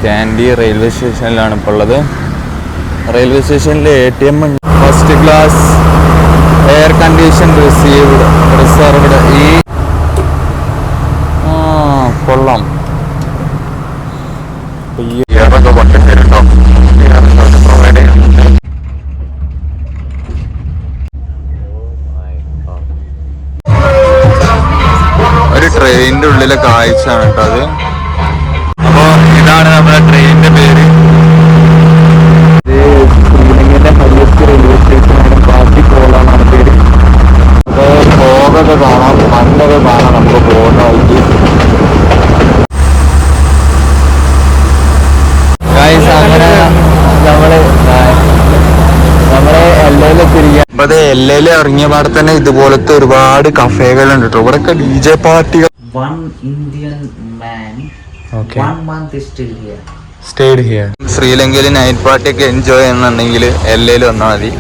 Candy railway സ്റ്റേഷനിലാണ് ഇപ്പോൾ ഉള്ളത്. റെയിൽവേ സ്റ്റേഷനിൽ ATM ഉണ്ട്. First class air condition reserved. ഈ കൊള്ളാം. ഒരു ട്രെയിനിന്റെ ഉള്ളിലെ കാഴ്ചയാണ് കേട്ടോ അത്. അപ്പൊ ഇതാണ് നമ്മുടെ ട്രെയിനിന്റെ പേര്. ശ്രീലങ്കയുടെ ഹൈയസ്റ്റ് റെയിൽവേ സ്റ്റേഷനാണ് കാറ്റിക്കോളാണ് പേര്. അപ്പോൾ ഫോഗൊക്കെ കാണാം, മണ്ണൊക്കെ കാണാം നമുക്ക് പോകുന്ന വഴിക്ക്. അങ്ങനെ നമ്മളെ LA അപ്പൊ അത് LA ഇറങ്ങിയ പാടെ തന്നെ ഇതുപോലത്തെ ഒരുപാട് കഫേകളുണ്ട് കേട്ടോ. ഇവിടെ DJ പാർട്ടികൾ. ശ്രീലങ്കയിൽ നൈറ്റ് പാർട്ടി ഒക്കെ എൻജോയ് ചെയ്യുന്നുണ്ടെങ്കിൽ LA വന്നാൽ മതി.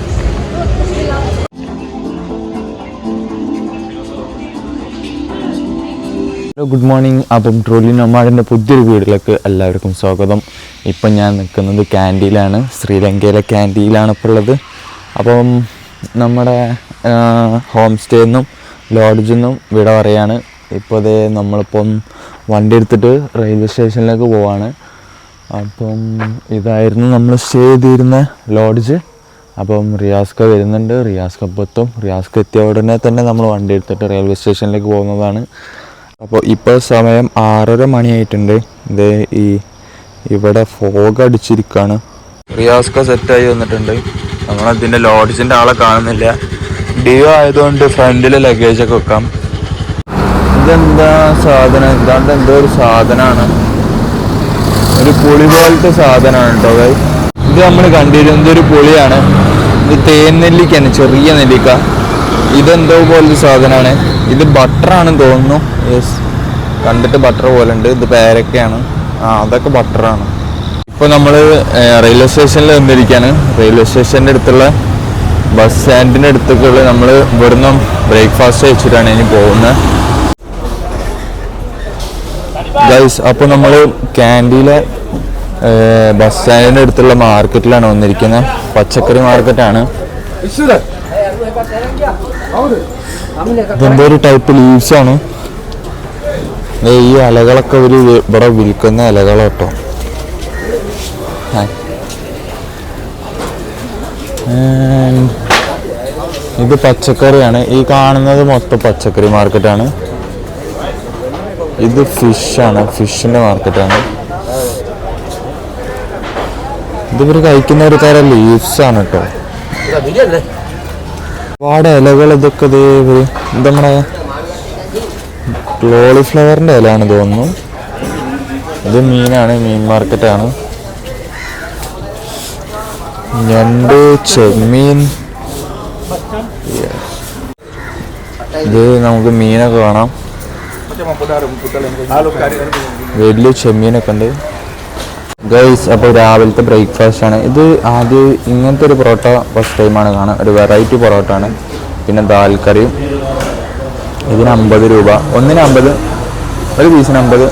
Good morning. അപ്പം ട്രോലി നൊമാഡിൻ്റെ പുതിയൊരു വീഡിയോയിലേക്ക് എല്ലാവർക്കും സ്വാഗതം. ഇപ്പം ഞാൻ നിൽക്കുന്നത് ക്യാൻറ്റീനിലാണ്, ശ്രീലങ്കയിലെ ക്യാൻറ്റീനിലാണ് ഇപ്പോൾ ഉള്ളത്. അപ്പം നമ്മുടെ ഹോം സ്റ്റേന്നും ലോഡ്ജിൽ നിന്നും വിട പറയാണ്. ഇപ്പോൾ അതേ നമ്മളിപ്പം വണ്ടി എടുത്തിട്ട് റെയിൽവേ സ്റ്റേഷനിലേക്ക് പോവാണ്. അപ്പം ഇതായിരുന്നു നമ്മൾ സ്റ്റേ ചെയ്തിരുന്ന ലോഡ്ജ്. അപ്പം റിയാസ്ക വരുന്നുണ്ട്, റിയാസ്ക ഇപ്പോൾ എത്തും. റിയാസ്ക എത്തിയ ഉടനെ തന്നെ നമ്മൾ വണ്ടി എടുത്തിട്ട് റെയിൽവേ സ്റ്റേഷനിലേക്ക് പോകുന്നതാണ്. അപ്പോൾ ഇപ്പോൾ സമയം 6:30 മണിയായിട്ടുണ്ട്. ഇത് ഇവിടെ ഫോഗ് അടിച്ചിരിക്കുകയാണ്. റിയാസ്ക സെറ്റായി വന്നിട്ടുണ്ട്. നമ്മളതിൻ്റെ ലോഡ്ജിൻ്റെ ആളെ കാണുന്നില്ല. ഡിയോ ആയതുകൊണ്ട് ഫ്രണ്ടിൽ ലഗേജൊക്കെ വെക്കാം. ഇതെന്താ സാധനം? ഇതാണ്ട് എന്തോ ഒരു സാധനമാണ്, ഒരു പുളി പോലത്തെ സാധനമാണ് കേട്ടോ. ഇത് നമ്മൾ കണ്ടിരുന്നത് ഒരു പുളിയാണ്. ഇത് തേൻ നെല്ലിക്കാണ്, ചെറിയ നെല്ലിക്ക. ഇതെന്തോ പോലത്തെ സാധനമാണ്. ഇത് ബട്ടറാണെന്ന് തോന്നുന്നു. യെസ്, കണ്ടിട്ട് ബട്ടർ പോലെ ഉണ്ട്. ഇത് പേരക്കയാണ്. അതൊക്കെ ബട്ടറാണ്. ഇപ്പോൾ നമ്മൾ റെയിൽവേ സ്റ്റേഷനിൽ വന്നിരിക്കുകയാണ്. റെയിൽവേ സ്റ്റേഷൻ്റെ അടുത്തുള്ള ബസ് സ്റ്റാൻഡിൻ്റെ അടുത്തൊക്കെയുള്ള നമ്മൾ ഇവിടുന്ന് ബ്രേക്ക്ഫാസ്റ്റ് കഴിച്ചിട്ടാണ് ഇനി പോകുന്നത് ഗൈസ്. അപ്പോൾ നമ്മൾ ക്യാൻറ്റീനിലെ ബസ് സ്റ്റാൻഡിൻ്റെ അടുത്തുള്ള മാർക്കറ്റിലാണ് വന്നിരിക്കുന്നത്. പച്ചക്കറി മാർക്കറ്റാണ്. ഇതെന്തോ ഒരു ടൈപ്പ് ലീവ്സാണ്. ഈ ഇലകളൊക്കെ ഇവിടെ വിൽക്കുന്ന ഇലകളാട്ടോ. ഇത് പച്ചക്കറിയാണ്. ഈ കാണുന്നത് മൊത്തം പച്ചക്കറി മാർക്കറ്റാണ്. ഇത് ഫിഷാണ്, ഫിഷിൻ്റെ മാർക്കറ്റാണ്. ഇതിവർ കഴിക്കുന്ന ഒരു തരം ലീവ്സാണ് കേട്ടോ. ഒരുപാട് ഇലകൾ. ഇതൊക്കെ ഇത് നമ്മുടെ കോളിഫ്ലവറിൻ്റെ ഇലയാണ് തോന്നുന്നു. ഇത് മീനാണ്, മീൻ മാർക്കറ്റാണ്. ഞണ്ട്, ചെമ്മീൻ. ഇത് നമുക്ക് മീനൊക്കെ കാണാം. വലിയ ചെമ്മീനൊക്കെ ഉണ്ട് ഗൈസ്. അപ്പോൾ രാവിലത്തെ ബ്രേക്ക്ഫാസ്റ്റ് ആണ് ഇത്. ആദ്യം ഇങ്ങനത്തെ ഒരു പൊറോട്ട ഫസ്റ്റ് ടൈമാണ് കാണാൻ. ഒരു വെറൈറ്റി പൊറോട്ട ആണ്. പിന്നെ ദാൽ കറിയും. ഇതിന് 50 രൂപ. ഒന്നിന് 50, ഒരു പീസിന് 50.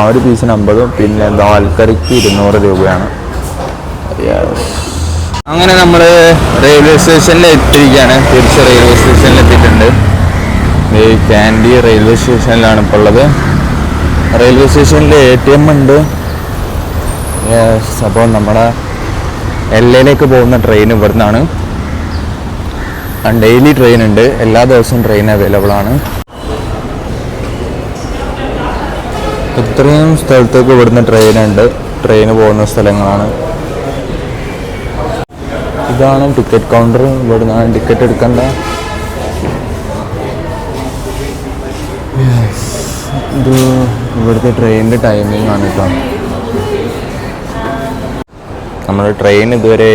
ഒരു പീസിന് 50. പിന്നെ ദാൽ കറിക്ക് 200 രൂപയാണ്. അങ്ങനെ നമ്മൾ റെയിൽവേ സ്റ്റേഷനിൽ എത്തിയിരിക്കുകയാണ്. തിരിച്ച് റെയിൽവേ സ്റ്റേഷനിൽ എത്തിയിട്ടുണ്ട്. ഈ ക്യാൻഡി റെയിൽവേ സ്റ്റേഷനിലാണ് ഇപ്പോൾ ഉള്ളത്. റെയിൽവേ സ്റ്റേഷനിൽ ATM ഉണ്ട്. അപ്പോൾ നമ്മുടെ LAയിലേക്ക് പോകുന്ന ട്രെയിൻ ഇവിടെ നിന്നാണ്. ഡെയിലി ട്രെയിൻ ഉണ്ട്, എല്ലാ ദിവസവും ട്രെയിൻ അവൈലബിൾ ആണ്. ഇത്രയും സ്ഥലത്തേക്ക് ഇവിടുന്ന് ട്രെയിനുണ്ട്. ട്രെയിൻ പോകുന്ന സ്ഥലങ്ങളാണ്. ഇതാണ് ടിക്കറ്റ് കൗണ്ടർ. ഇവിടെ നിന്നാണ് ടിക്കറ്റ് എടുക്കേണ്ട. ഇത് ഇവിടുത്തെ ട്രെയിനിൻ്റെ ടൈമിംഗ് ആണ് കേട്ടോ. നമ്മുടെ ട്രെയിൻ ഇതുവരെ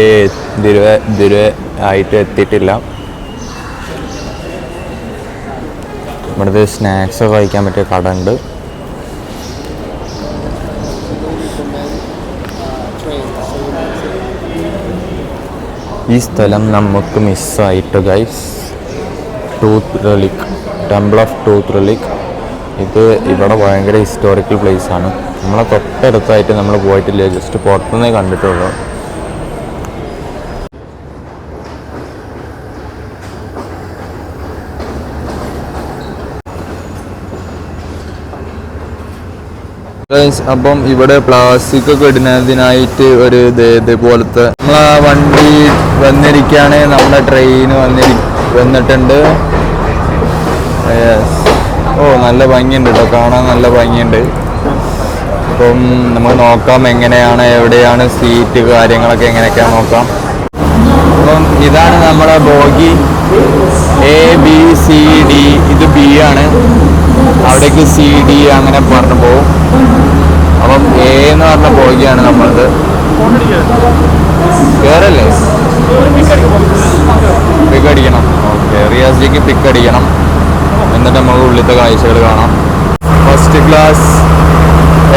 ആയിട്ട് എത്തിയിട്ടില്ല. ഇവിടുത്തെ സ്നാക്സ് കഴിക്കാൻ പറ്റിയ കട ഉണ്ട്. ഈ സ്ഥലം നമുക്ക് മിസ്സായിട്ട് guys. Tooth relic, temple of tooth relic. ഇത് ഇവിടെ ഭയങ്കര ഹിസ്റ്റോറിക്കൽ പ്ലേസ് ആണ്. നമ്മളെ തൊട്ടടുത്തായിട്ട് നമ്മൾ പോയിട്ടില്ല, ജസ്റ്റ് പുറത്തുനിന്നേ കണ്ടിട്ടുള്ളൂ. അപ്പം ഇവിടെ പ്ലാസ്റ്റിക് ഒക്കെ ഇടുന്നതിനായിട്ട് ഒരു ഇതുപോലത്തെ നമ്മളെ വണ്ടി വന്നിരിക്കുകയാണ്. നമ്മുടെ ട്രെയിൻ വന്നിട്ടുണ്ട്. ഓ നല്ല ഭംഗിയുണ്ട് കേട്ടോ, കാണാൻ നല്ല ഭംഗിയുണ്ട്. അപ്പം നമുക്ക് നോക്കാം എങ്ങനെയാണ്, എവിടെയാണ് സീറ്റ് കാര്യങ്ങളൊക്കെ എങ്ങനെയൊക്കെയാണ് നോക്കാം. അപ്പം ഇതാണ് നമ്മുടെ ബോഗി ABCD. ഇത് B ആണ്, അവിടേക്ക് CD അങ്ങനെ പറഞ്ഞു പോകും. അപ്പം A എന്ന് പറഞ്ഞ ബോഗിയാണ് നമ്മളത്. കേറല്ലേ? പിക്ക് അടിക്കണം. ഓക്കെ, റിയാസിലേക്ക് പിക്ക് അടിക്കണം, എന്നിട്ട് നമുക്ക് ഉള്ളിലത്തെ കാഴ്ചകൾ കാണാം. First class,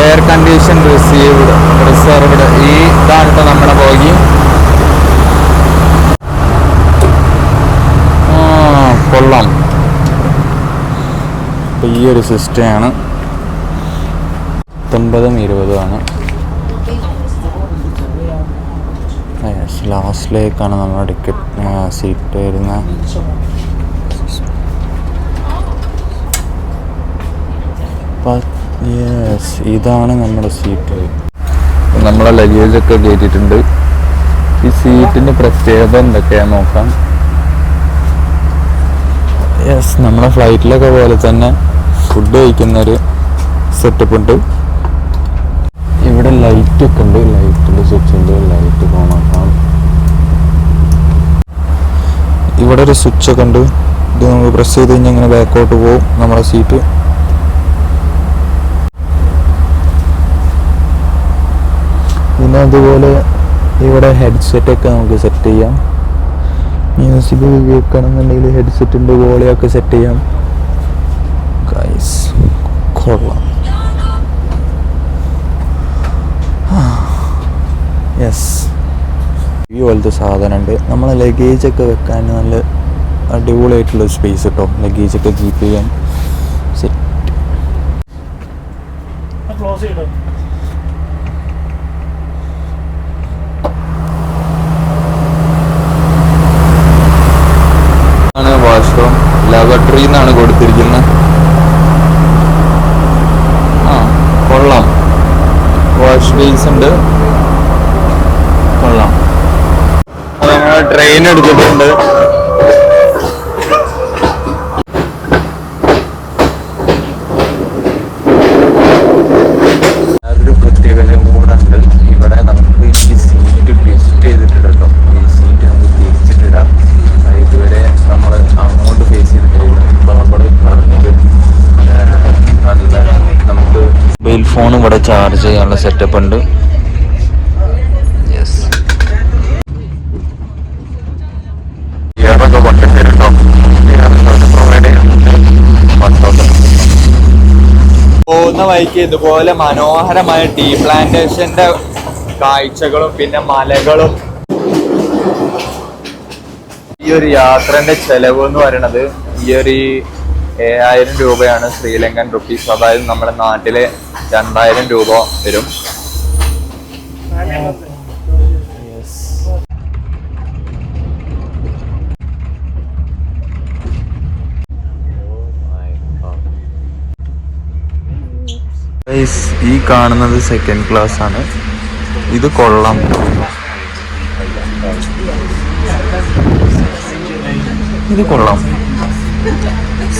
air condition reserved. ഈ ഇതാണ് കേട്ടോ നമ്മുടെ ബോഗി. കൊള്ളാം. അപ്പം ഈ ഒരു സിസ്റ്റമാണ്. 19 20 ആണ്. ലാസ്റ്റിലേക്കാണ് നമ്മുടെ ടിക്കറ്റ് സീറ്റ് വരുന്നത്. യെസ്, ഇതാണ് നമ്മുടെ സീറ്റ്. നമ്മളെ ലഗേജൊക്കെ കയറ്റിയിട്ടുണ്ട്. ഈ സീറ്റിൻ്റെ പ്രത്യേകത എന്തൊക്കെയാണെന്ന് നോക്കാം. യെസ്, നമ്മുടെ ഫ്ലൈറ്റിലൊക്കെ പോലെ തന്നെ ഫുഡ് കഴിക്കുന്നൊരു സെറ്റപ്പ് ഉണ്ട്. ഇവിടെ ലൈറ്റൊക്കെ ഉണ്ട്, ലൈറ്റിൻ്റെ സ്വിച്ച് ഉണ്ട്, ലൈറ്റ് ഓണാക്കാം. ഇവിടെ ഒരു സ്വിച്ചൊക്കെ ഉണ്ട്. ഇത് നമുക്ക് പ്രസ് ചെയ്ത് കഴിഞ്ഞാൽ ഇങ്ങനെ ബാക്കോട്ട് പോകും നമ്മുടെ സീറ്റ്. പിന്നെ അതുപോലെ ഇവിടെ ഹെഡ്സെറ്റൊക്കെ നമുക്ക് സെറ്റ് ചെയ്യാം. മ്യൂസിക് കേൾക്കണമെന്നുണ്ടെങ്കിൽ ഹെഡ്സെറ്റിൻ്റെ വോളിയൊക്കെ സെറ്റ് ചെയ്യാം. ഗൈസ് കൊള്ളാം. യെസ്, ഈ പോലത്തെ സാധനമുണ്ട്. നമ്മളെ ലഗേജൊക്കെ വെക്കാൻ നല്ല അടിപൊളിയായിട്ടുള്ള സ്പേസ് കേട്ടോ. ലഗേജൊക്കെ കീപ്പ് ചെയ്യാൻ സെറ്റ്. ആണ് വാഷ്റൂം. ലാബറട്ടറി എന്നാണ് കൊടുത്തിരിക്കുന്നത്. കൊള്ളാം. വാഷ് ബേസ് ഉണ്ട്. കൊള്ളാം. നമ്മൾ ട്രെയിൻ എടുത്തിട്ടുണ്ട്. അതൊരു പ്രത്യേകത കൂടെ ഉണ്ട്. ഇവിടെ നമുക്ക് ഈ സീറ്റ് ടെസ്റ്റ് ചെയ്തിട്ടുണ്ട് കേട്ടോ. ഈ സീറ്റ് നമുക്ക് തിരിച്ചിട്ടിടാം. ഇതുവരെ നമ്മൾ അങ്ങോട്ട് ഫേസ് ചെയ്തിട്ടില്ല. ഇപ്പം നമ്മൾ പറഞ്ഞത് നല്ല നമുക്ക് മൊബൈൽ ഫോൺ ഇവിടെ ചാർജ് ചെയ്യാനുള്ള സെറ്റപ്പ് ഉണ്ട്. യെസ്, ഇയറൊക്കെ കൊണ്ടുവരുന്നുണ്ടോ? പോകുന്ന വഴിക്ക് ഇതുപോലെ മനോഹരമായ ടീ പ്ലാന്റേഷന്റെ കാഴ്ചകളും പിന്നെ മലകളും. ഈ ഒരു യാത്രന്റെ ചെലവ് എന്ന് പറയുന്നത് ഈ ഒരു 7000 രൂപയാണ്, ശ്രീലങ്കൻ റുപ്പീസ്. അതായത് നമ്മുടെ നാട്ടിലെ 2000 രൂപ വരും. ഈ കാണുന്നത് സെക്കൻഡ് ക്ലാസ് ആണ്. ഇത് കൊള്ളാം. ഇത് കൊള്ളാം.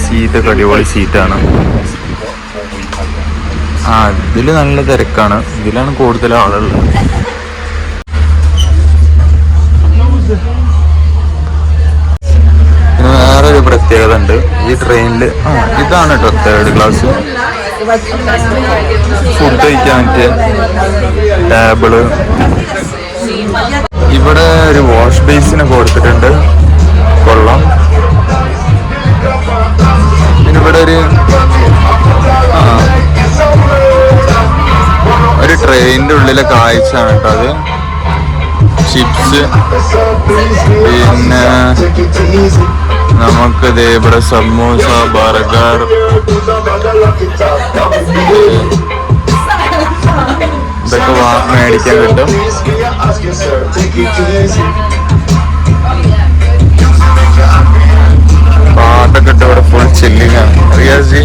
സീറ്റൊക്കെ അടിപൊളി സീറ്റാണ്. ഇതില് നല്ല തിരക്കാണ്. ഇതിലാണ് കൂടുതൽ ആളുള്ളത്. പിന്നെ വേറൊരു പ്രത്യേകത ഉണ്ട് ഈ ട്രെയിനിൽ. ഇതാണ് കേട്ടോ തേർഡ് ക്ലാസ്. ഫുഡ് കഴിക്കാൻ പറ്റിയ ടേബിള്. ഇവിടെ ഒരു വാഷ് ബേസിനെ കൊടുത്തിട്ടുണ്ട്. കൊള്ളാം. പിന്നെ ഇവിടെ ഒരു ട്രെയിനിൻ്റെ ഉള്ളിലെ കാഴ്ചയാണ് കേട്ടോ അത്. ചിപ്സ്, പിന്നെ നമുക്ക് ഇവിടെ സമൂസ, ബർഗർ, ഇതൊക്കെ മേടിക്കാൻ കിട്ടും. പാട്ടൊക്കെ ഇട്ട് ഇവിടെ ഫുൾ ചില്ലിങ് ആണ്. റിയാസ് ജി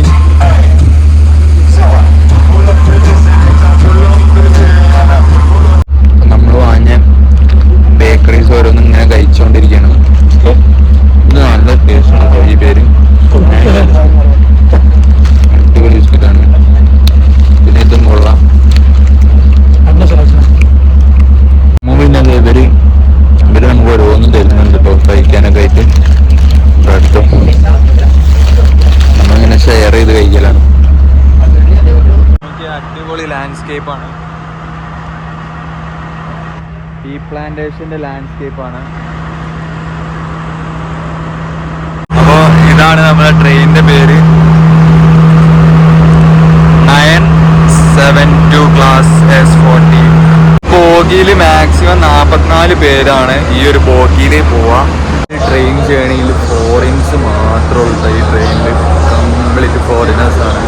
നമ്മൾ വാങ്ങിയ ബേക്കറീസ് ഓരോന്നും ഇങ്ങനെ കഴിച്ചുകൊണ്ടിരിക്കുകയാണ്. അപ്പോൾ ഇത് നല്ല ടേസ്റ്റ് ആണ്. ഈ പേര് അടിപൊളി ബിസ്ക്കറ്റാണ്. പിന്നെ ഇതും കൊള്ളാം. പിന്നെ ഇവര് നമുക്ക് ഓരോന്നും തരുന്നുണ്ട് കേട്ടോ കഴിക്കാനൊക്കെ ആയിട്ട്. ബ്രെഡും നമ്മളിങ്ങനെ ഷെയർ ചെയ്ത് കഴിക്കലാണ്. അടിപൊളി ലാൻഡ്സ്കേപ്പാണ്. ടീ പ്ലാന്റേഷന്റെ ലാൻഡ്സ്കേപ്പാണ്. അപ്പോൾ ഇതാണ് നമ്മുടെ ട്രെയിനിന്റെ പേര്. 972 ക്ലാസ് S40. ബോഗിയിൽ മാക്സിമം 44 പേരാണ് ഈ ഒരു ബോഗിയിൽ പോവാ. ട്രെയിൻ ജേണിയിൽ ഫോറിൻസ് മാത്രമുള്ള ഈ ട്രെയിനിൽ കംപ്ലീറ്റ് ഫോറിനേഴ്സ് ആണ്.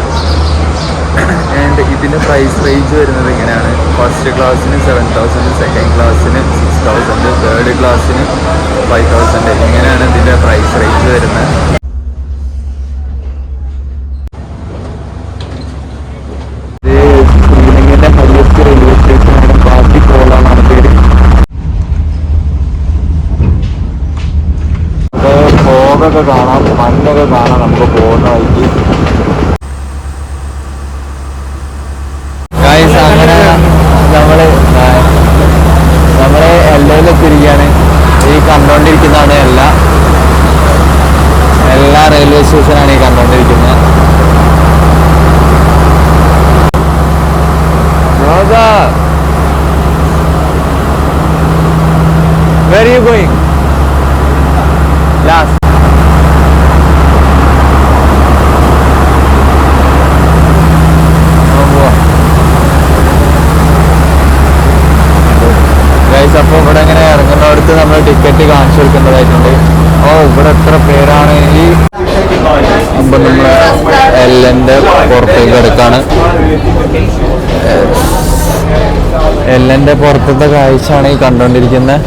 ആൻഡ് ഇതിൻ്റെ പ്രൈസ് റേഞ്ച് വരുന്നത് ഇങ്ങനെയാണ്. ഫസ്റ്റ് ക്ലാസ്സിന് 7,000, സെക്കൻഡ് ക്ലാസ്സിന് 6,000, തേർഡ് ക്ലാസ്സിന് 5,000. ഇങ്ങനെയാണ് ഇതിൻ്റെ പ്രൈസ് റേഞ്ച് വരുന്നത്. ഹൈയസ്റ്റ് റെയിൽവേ സ്റ്റേഷനാണ്. കാട്ടിക്കോളാണ് പേര്. ഫോഗൊക്കെ കാണാം, മഞ്ഞൊക്കെ കാണാം നമുക്ക് പോകുന്ന വഴിക്ക്. അങ്ങനെ നമ്മള് എല്ലയിലൊക്കെ ഇരിക്കുകയാണ്. ഈ കണ്ടുകൊണ്ടിരിക്കുന്നതാണ് എല്ലാ റെയിൽവേ സ്റ്റേഷനാണ് ഈ കണ്ടുകൊണ്ടിരിക്കുന്നത്. Where are you going? Last. Guys, അപ്പോൾ ഇവിടെ ഇങ്ങനെ ഇറങ്ങുന്നിടത്ത് നമ്മൾ ടിക്കറ്റ് കാണിച്ചു കൊടുക്കേണ്ടതായിട്ടുണ്ട്. ഇവിടെ എത്ര പേരാണ്. ഈ അപ്പം നമ്മളെ എല്ലൻ്റെ പുറത്തേക്ക് എടുക്കാണ്. എല്ലൻ്റെ പുറത്തത്തെ കാഴ്ചയാണ് ഈ കണ്ടുകൊണ്ടിരിക്കുന്നത്.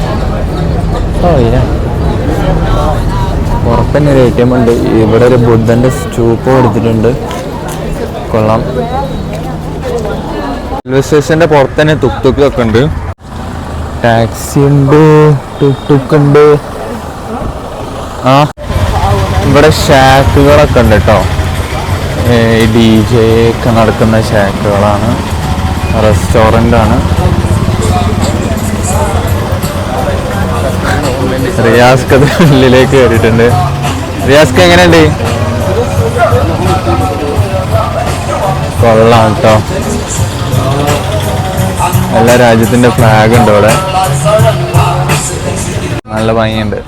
പുറത്തന്നെ ഒരു ATM ഉണ്ട്. ഇവിടെ ഒരു ബുദ്ധൻ്റെ സ്റ്റൂപ്പ് കൊടുത്തിട്ടുണ്ട്. കൊള്ളാം. റെയിൽവേ സ്റ്റേഷൻ്റെ പുറത്ത് തന്നെ തുക്തുക്കൊക്കെ ഉണ്ട്. ടാക്സി ഉണ്ട്, ടുക്ക് ഉണ്ട്. ഇവിടെ ഷാക്കുകളൊക്കെ ഉണ്ട് കേട്ടോ. DJ ഒക്കെ നടക്കുന്ന ഷാക്കുകളാണ്. റെസ്റ്റോറൻ്റ് ആണ്. റിയാസ്ക്ക് ഉള്ളിലേക്ക് കയറിയിട്ടുണ്ട്. റിയാസ്ക്ക് എങ്ങനെയുണ്ട്? കൊള്ളാം കേട്ടോ. എല്ലാ രാജ്യത്തിന്റെ ഫ്ലാഗ് ഉണ്ട് ഇവിടെ. നല്ല ഭംഗിയുണ്ട്.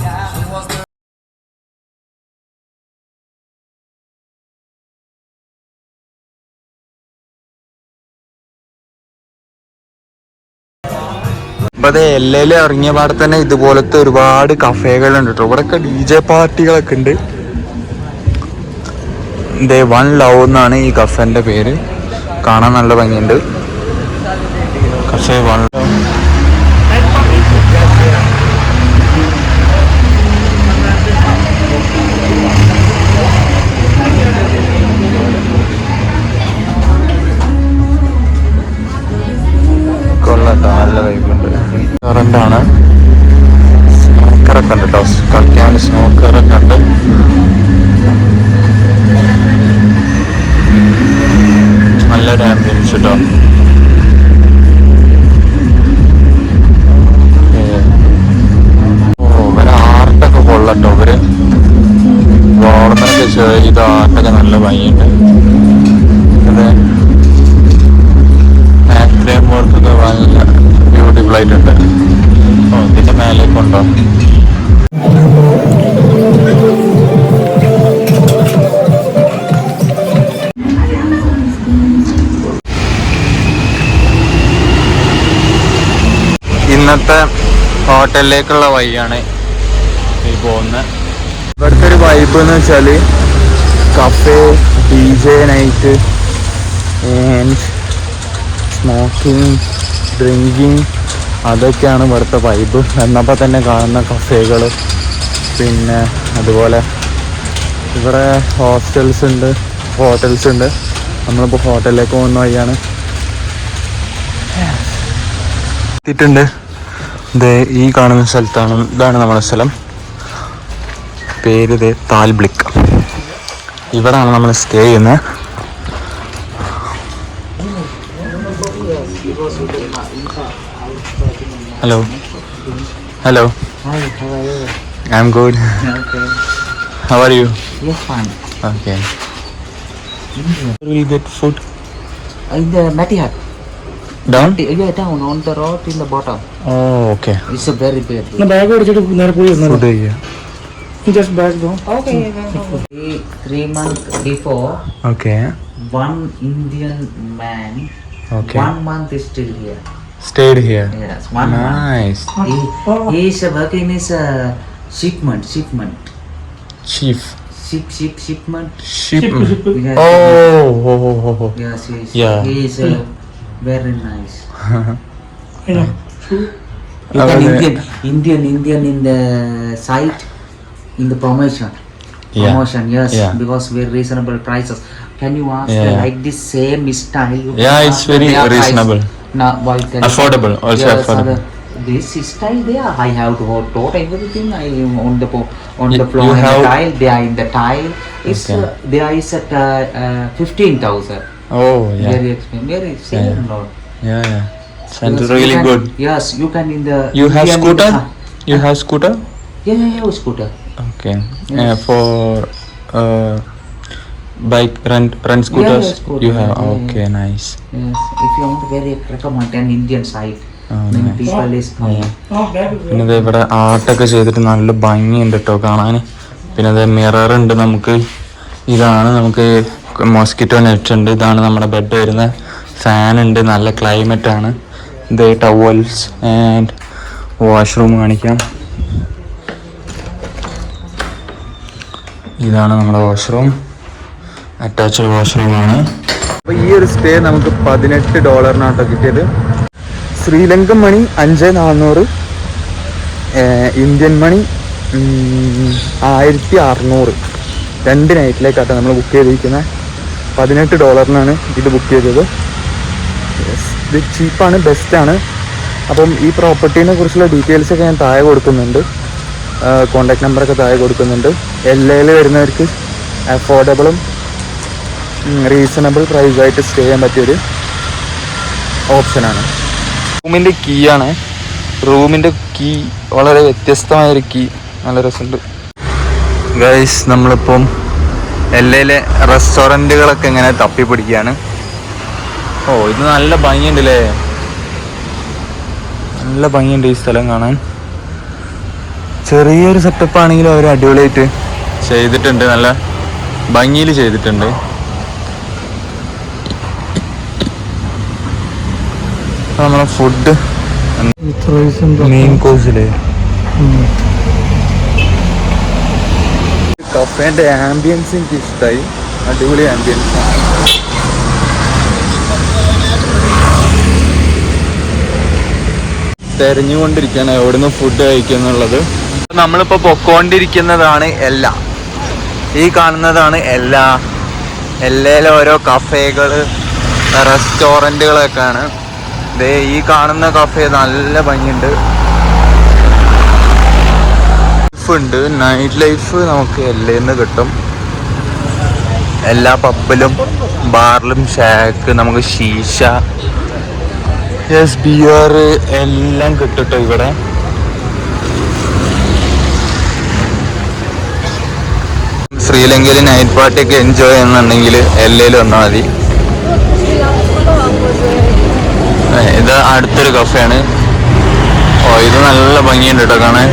അപ്പൊ എല്ലയിൽ ഇറങ്ങിയ പാടെ തന്നെ ഇതുപോലത്തെ ഒരുപാട് കഫേകളുണ്ട് കേട്ടോ. ഇവിടെയൊക്കെ DJ പാർട്ടികളൊക്കെ ഉണ്ട്. വൺ ലവ് എന്നാണ് ഈ കഫേന്റെ പേര്. കാണാൻ നല്ല ഭംഗിയുണ്ട്. Cafe one love. കൊള്ളട്ടോ, നല്ല വൈബുണ്ട്. റെസ്റ്റോറൻ്റാണ്. സ്നോക്കറൊക്കെ ഉണ്ട് കേട്ടോ. കളിക്കാൻ സ്നോക്കറൊക്കെ ഉണ്ട്. നല്ലൊരു ആംബിയൻസ് കേട്ടോ. ഇവര് ആർട്ടൊക്കെ കൊള്ളട്ടോ. ഇവര് ഗോർഡനൊക്കെ ചെയ്ത ആർട്ടൊക്കെ നല്ല ഭംഗിയുണ്ട്. അതെ, ഫ്രെയിം വർക്കൊക്കെ നല്ല ബ്യൂട്ടിഫുൾ ആയിട്ടുണ്ട്. ഇതിന്റെ മേലേക്ക് ഉണ്ടോ? ഇന്നത്തെ ഹോട്ടലിലേക്കുള്ള വഴിയാണ് ഈ പോകുന്നത്. ഇവിടുത്തെ ഒരു വൈബ് എന്ന് വെച്ചാൽ cafe, DJ night, smoking, drinking, അതൊക്കെയാണ് ഇവിടുത്തെ വൈബ്. എന്നപ്പോൾ തന്നെ കാണുന്ന കഫേകൾ, പിന്നെ അതുപോലെ ഇവിടെ ഹോസ്റ്റൽസ് ഉണ്ട്, ഹോട്ടൽസ് ഉണ്ട്. നമ്മളിപ്പോൾ ഹോട്ടലിലേക്ക് പോകുന്ന വഴിയാണ് എത്തിയിട്ടുണ്ട്. ഇത് ഈ കാണുന്ന സ്ഥലത്താണ്, ഇതാണ് നമ്മുടെ സ്ഥലം. പേര് താൽബ്ലിക്. ഇവിടാണ് നമ്മൾ സ്റ്റേ ചെയ്യുന്നത്. Hello hello. Hi, how are you? I'm good. Okay. How are you? Yes, fine. Okay. Where will get food? In the Matihat. Down? Yeah, down on the road in the bottom. Oh, okay. It's a very bad. Bag അടിച്ചിട്ട് നേരെ പോയി Food here. Just bag ഡോ. Okay. 3 months before, Okay. one Indian man, Okay. 1 month is still here. Stayed here. Yes, 1 month. Nice. He is working as a shipment. Chief. Shipment. Sheep. Yes. Oh. Yes, yes. Yeah. He is very nice. ഇനോ You can Indian in the site, in the promotion. Yeah. Promotion, yes, Yeah. because very reasonable prices. Can you ask Yeah. like this same style? You Yeah, can it's ask very their price. reasonable. Now, why can you- Affordable, also Yes, affordable. This style there, I have to taught everything. I am on the floor, You in have- the tile. They are in the tile. It's Okay. there is at 15,000. Oh, yeah. Very expensive. Very same Yeah. lot. Yeah. Sounds Yes, really you can- good. Yes, you can in the. You have Indian- scooter? You have scooter? Yeah, scooter. Okay. Yes. For bike rent scooters. Yeah, scooter. You have. Yeah, Okay, nice. Yes, if you want to very recommend an Indian site, Oh, many nice. people is coming. പിന്നെ ഇത് ഇവിടെ ആർട്ടൊക്കെ ചെയ്തിട്ട് നല്ല ഭംഗിയുണ്ട് കേട്ടോ കാണാൻ. പിന്നെ ഇത് മിറർ ഉണ്ട് നമുക്ക്. ഇതാണ് നമുക്ക് മോസ്കിറ്റോ നെറ്റ് ഉണ്ട്. ഇതാണ് നമ്മുടെ ബെഡ് വരുന്ന ഫാൻ ഉണ്ട്. നല്ല ക്ലൈമറ്റ് ആണ്. ഇത് ടവൽസ് ആൻഡ് വാഷ്റൂം കാണിക്കാം. ഇതാണ് നമ്മുടെ വാഷ്റൂം, അറ്റാച്ച്ഡ് വാഷ്റൂമാണ്. അപ്പോൾ ഈ ഒരു സ്റ്റേ നമുക്ക് $18 കിട്ടിയത്. ശ്രീലങ്കൻ മണി 5400, ഇന്ത്യൻ മണി 1600. 2 നൈറ്റിലേക്കാട്ടോ നമ്മൾ ബുക്ക് ചെയ്തിരിക്കുന്നത്. $18 ഇത് ബുക്ക് ചെയ്തത്. ഇത് ചീപ്പാണ്, ബെസ്റ്റാണ്. അപ്പം ഈ പ്രോപ്പർട്ടീനെ കുറിച്ചുള്ള ഡീറ്റെയിൽസൊക്കെ ഞാൻ താഴെ കൊടുക്കുന്നുണ്ട്. കോണ്ടാക്ട് നമ്പറൊക്കെ താഴെ കൊടുക്കുന്നുണ്ട്. LAയിൽ വരുന്നവർക്ക് അഫോർഡബിളും റീസണബിൾ പ്രൈസായിട്ട് സ്റ്റേ ചെയ്യാൻ പറ്റിയൊരു ഓപ്ഷനാണ്. റൂമിൻ്റെ കീ ആണ്. റൂമിൻ്റെ കീ വളരെ വ്യത്യസ്തമായൊരു കീ, നല്ല രസമുണ്ട്. ഗൈസ്, നമ്മളിപ്പം LAയിലെ റെസ്റ്റോറൻറ്റുകളൊക്കെ ഇങ്ങനെ തപ്പിപ്പിടിക്കുകയാണ്. ഓ, ഇത് നല്ല ഭംഗിയുണ്ടല്ലേ, നല്ല ഭംഗിയുണ്ട് ഈ സ്ഥലം കാണാൻ. ചെറിയൊരു സെറ്റപ്പ് ആണെങ്കിലും അവർ അടിപൊളിയായിട്ട് ചെയ്തിട്ടുണ്ട്, നല്ല ഭംഗിയിൽ ചെയ്തിട്ടുണ്ട്. നമ്മളെ ഫുഡ് മെയിൻ കോഴ്സിലെ കഫേൻ്റെ ആംബിയൻസ് എനിക്ക് ഇഷ്ടമായി. അടിപൊളി ആംബിയൻസ്. തെരഞ്ഞുകൊണ്ടിരിക്കുകയാണ് എവിടുന്ന് ഫുഡ് കഴിക്കുന്നുള്ളത്. നമ്മളിപ്പോൾ പൊക്കോണ്ടിരിക്കുന്നതാണ് എല്ലാ, ഈ കാണുന്നതാണ് LAയിലെ ഓരോ കഫേകൾ, റെസ്റ്റോറൻറ്റുകളൊക്കെയാണ്. ദേ ഈ കാണുന്ന കഫേ നല്ല ഭംഗിയുണ്ട്. ഉണ്ട് നൈറ്റ് ലൈഫ് നമുക്ക് LAയിൽ നിന്ന് കിട്ടും. എല്ലാ പബ്ബിലും ബാറിലും ഷാക്ക്, നമുക്ക് ശീശ, ബിയർ എല്ലാം കിട്ടും ഇവിടെ. ശ്രീലങ്കയിൽ നൈറ്റ് പാർട്ടിയൊക്കെ എൻജോയ് ചെയ്യുന്നുണ്ടെങ്കിൽ LAയിൽ വന്നാൽ മതി. ഇത് അടുത്തൊരു കഫേയാണ്. ഓ, ഇത് നല്ല ഭംഗിയുണ്ട് കേട്ടോ കാണാൻ.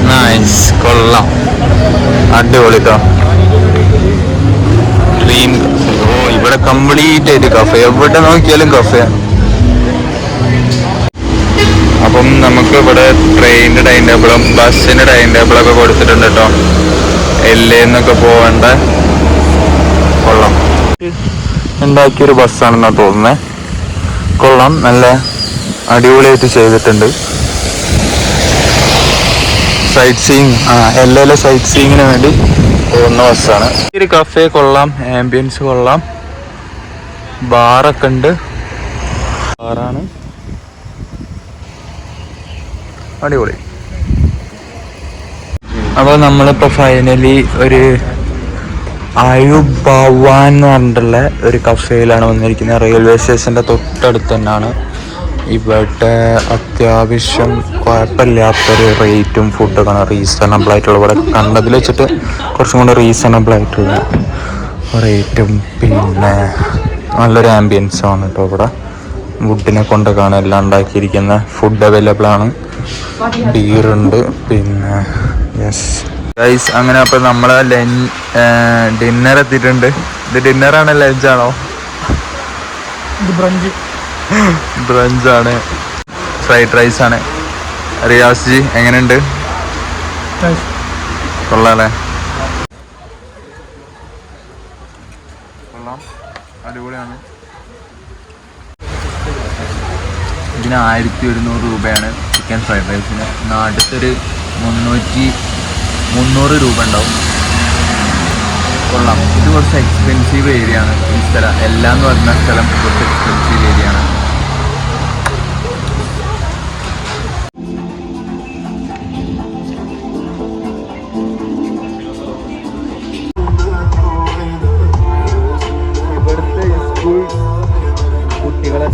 നൈസ്, കൊള്ളാം, അടിപൊളി കേട്ടോ. ഡ്രീം. ഓ, ഇവിടെ കംപ്ലീറ്റ് ആയിട്ട് കഫേ, എവിടെ നോക്കിയാലും കഫേ. അപ്പം നമുക്ക് ഇവിടെ ട്രെയിനിൻ്റെ ടൈം ടേബിളും ബസ്സിൻ്റെ ടൈം ടേബിളൊക്കെ കൊടുത്തിട്ടുണ്ട് കേട്ടോ. LA എന്നൊക്കെ പോവേണ്ട. കൊള്ളാം. ഉണ്ടാക്കിയൊരു ബസ്സാണെന്നാണ് തോന്നുന്നത്. കൊള്ളാം, നല്ല അടിപൊളിയായിട്ട് ചെയ്തിട്ടുണ്ട്. സൈറ്റ് സീയിങ്, എല്ലാ സൈറ്റ് സീയിങ്ങിന് വേണ്ടി പോകുന്ന ബസ്സാണ്. ഒരു കഫേ കൊള്ളാം, ആംബിയൻസ് കൊള്ളാം, ബാറൊക്കെ ഉണ്ട്. ബാറാണ്, അടിപൊളി. അപ്പോൾ നമ്മളിപ്പോൾ ഫൈനലി ഒരു അയൂബ് ഭവാൻ എന്ന് പറഞ്ഞിട്ടുള്ള ഒരു കഫേയിലാണ് വന്നിരിക്കുന്നത്. റെയിൽവേ സ്റ്റേഷൻ്റെ തൊട്ടടുത്ത് തന്നെയാണ്. ഇവിടെ അത്യാവശ്യം കുഴപ്പമില്ലാത്തൊരു റേറ്റും ഫുഡൊക്കെ റീസണബിൾ ആയിട്ടുള്ള, ഇവിടെ കണ്ടതിൽ വെച്ചിട്ട് കുറച്ചും കൂടെ റീസണബിൾ ആയിട്ടുള്ള റേറ്റും പിന്നെ നല്ലൊരു ആംബിയൻസും ആണ് കേട്ടോ. ഇവിടെ വുഡിനെ കൊണ്ടൊക്കെയാണ് എല്ലാം ഉണ്ടാക്കിയിരിക്കുന്ന. ഫുഡ് അവൈലബിൾ ആണ്, ബീറുണ്ട്, പിന്നെ യെസ് ഗൈസ്. അങ്ങനെ അപ്പോൾ നമ്മളെ ഡിന്നർ എത്തിയിട്ടുണ്ട്. ഇത് ഡിന്നറാണ് ലഞ്ചാണോ? ബ്രഞ്ചാണ്. ഫ്രൈഡ് റൈസ് ആണ്. റിയാസ് ജി എങ്ങനെയുണ്ട്? കൊള്ളാല്ലേ? കൊള്ളാം, അടിപൊളിയാണ്. ഇതിന് 1100 രൂപയാണ് ചിക്കൻ ഫ്രൈഡ് റൈസിന്. നാട്ടിലൊരു 300 രൂപ ഉണ്ടാവും. കൊള്ളാം. ഇത് കുറച്ച് എക്സ്പെൻസീവ് ഏരിയ ആണ് ഈ സ്ഥലം. എല്ലാം എന്ന് പറഞ്ഞ സ്ഥലം കുറച്ച് എക്സ്പെൻസീവ് ഏരിയ ആണ്. ഇവിടുത്തെ സ്കൂൾ കുട്ടികളെ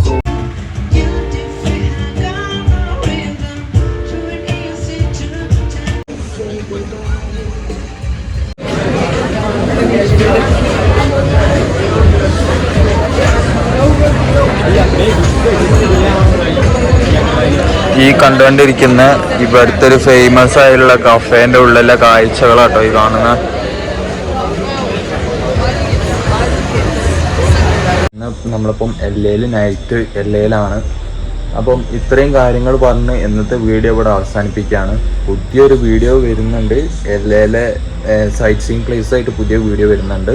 ഈ കണ്ടുകൊണ്ടിരിക്കുന്ന ഇവിടുത്തെ ഒരു ഫേമസ് ആയിട്ടുള്ള കഫേന്റെ ഉള്ളിലെ കാഴ്ചകളാട്ടോ ഈ കാണുന്ന. നമ്മളിപ്പം LA നൈറ്റ് LA അപ്പം ഇത്രയും കാര്യങ്ങൾ പറഞ്ഞ് ഇന്നത്തെ വീഡിയോ ഇവിടെ അവസാനിപ്പിക്കുകയാണ്. പുതിയൊരു വീഡിയോ വരുന്നുണ്ട്, LA സൈറ്റ് സീയിങ് പ്ലേസ് ആയിട്ട് പുതിയ വീഡിയോ വരുന്നുണ്ട്.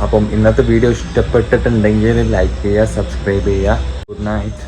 അപ്പം ഇന്നത്തെ വീഡിയോ ഇഷ്ടപ്പെട്ടിട്ടുണ്ടെങ്കിൽ ലൈക്ക് ചെയ്യുക, സബ്സ്ക്രൈബ് ചെയ്യുക. Good night.